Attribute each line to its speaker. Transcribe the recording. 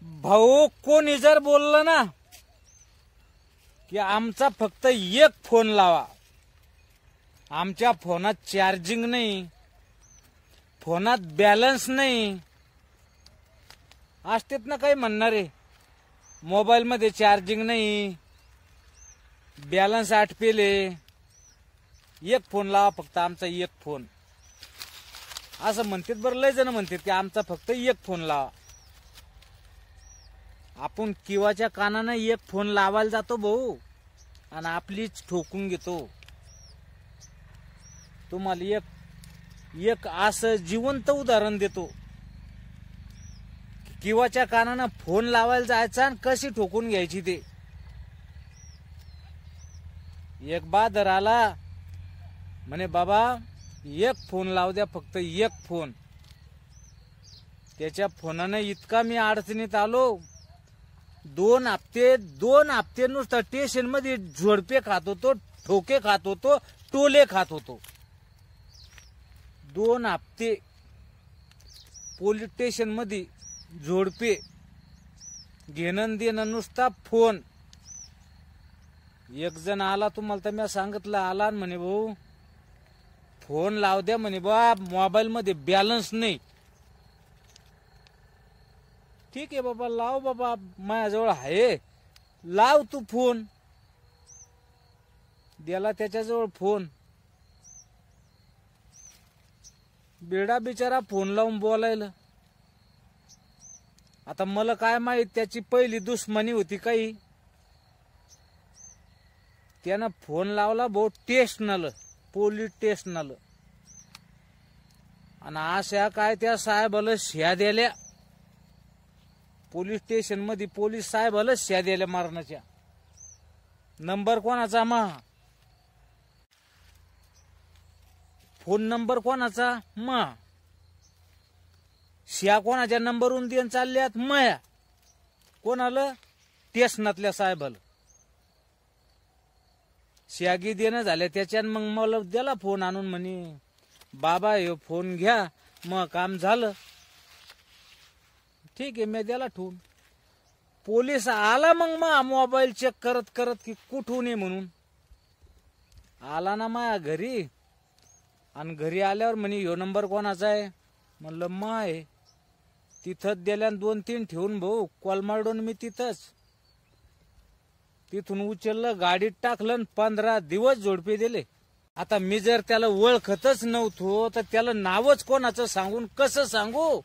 Speaker 1: भाऊ कोणी जर बोललं ना की आमचा फक्त एक फोन लावा, आमच्या फोनात चार्जिंग नाही, फोनात बॅलन्स नाही, असतेत ना काही म्हणणारे, मोबाईल मध्ये चार्जिंग नाही, बॅलन्स आटपेले, एक फोन लावा फक्त आमचा एक फोन, असं म्हणतात. बरं लय जण म्हणतात की आमचा फक्त एक फोन लावा. आपण किवाच्या कानानं एक फोन लावायला जातो भाऊ आणि आपलीच ठोकून घेतो. तुम्हाला एक असं जिवंत उदाहरण देतो. किवाच्या कानानं फोन लावायला जायचा आणि कशी ठोकून घ्यायची ते. एक बादर आला म्हणे बाबा एक फोन लावू द्या, फक्त एक फोन. त्याच्या फोनानं इतका मी अडचणीत आलो, 2 हप्ते नुसतं स्टेशन मध्ये झोडपे खात होतो, ठोके खात होतो, टोले खात होतो. 2 हप्ते पोलीस स्टेशन मध्ये झोडपे, घेणं देणं नुसता फोन. एक जण आला, तुम्हाला तर मी सांगितलं, आला म्हणे भाऊ फोन लाव द्या म्हणे बा, मोबाईल मध्ये बॅलन्स नाही. ठीक आहे बाबा, लाव बाबा, माझ्याजवळ आहे, लाव तू फोन. द्याला त्याच्याजवळ फोन. बेडा बिचारा फोन लावून बोलायला. आता मला काय माहित त्याची पहिली दुश्मनी होती काही. त्यानं फोन लावला भाऊ स्टेशनला, पोलीस स्टेशनला, आणि अशा काय त्या साहेबाला शिया द्याल्या. पोलीस स्टेशन मध्ये पोलीस साहेबाला शिया द्याल्या मारण्याच्या. नंबर कोणाचा मा, फोन नंबर कोणाचा मा, शिया कोणाच्या नंबरवरून देऊन चालल्यात माया. कोणाला? स्टेशनातल्या साहेबाला शियागी देणं झाल्या त्याच्यान. मग मला दिला फोन आणून, म्हणे बाबा हे फोन घ्या, मग काम झालं. ठीक आहे, मी द्याला ठेवून. पोलीस आला मग मोबाईल चेक करत करत की कुठून आहे म्हणून. आला ना माया घरी, आणि घरी आल्यावर म्हणे ह्यो नंबर कोणाचा आहे. म्हणलं मा आहे. तिथंच दिल्या 2-3 ठेवून भाऊ कोलमाडून मी तिथंच. तिथून उचललं, गाडीत टाकलं, 15 दिवस जोडपे दिले. आता मी जर त्याला ओळखतच नव्हतो तर त्याला नावच कोणाचं सांगून कसं सांगू.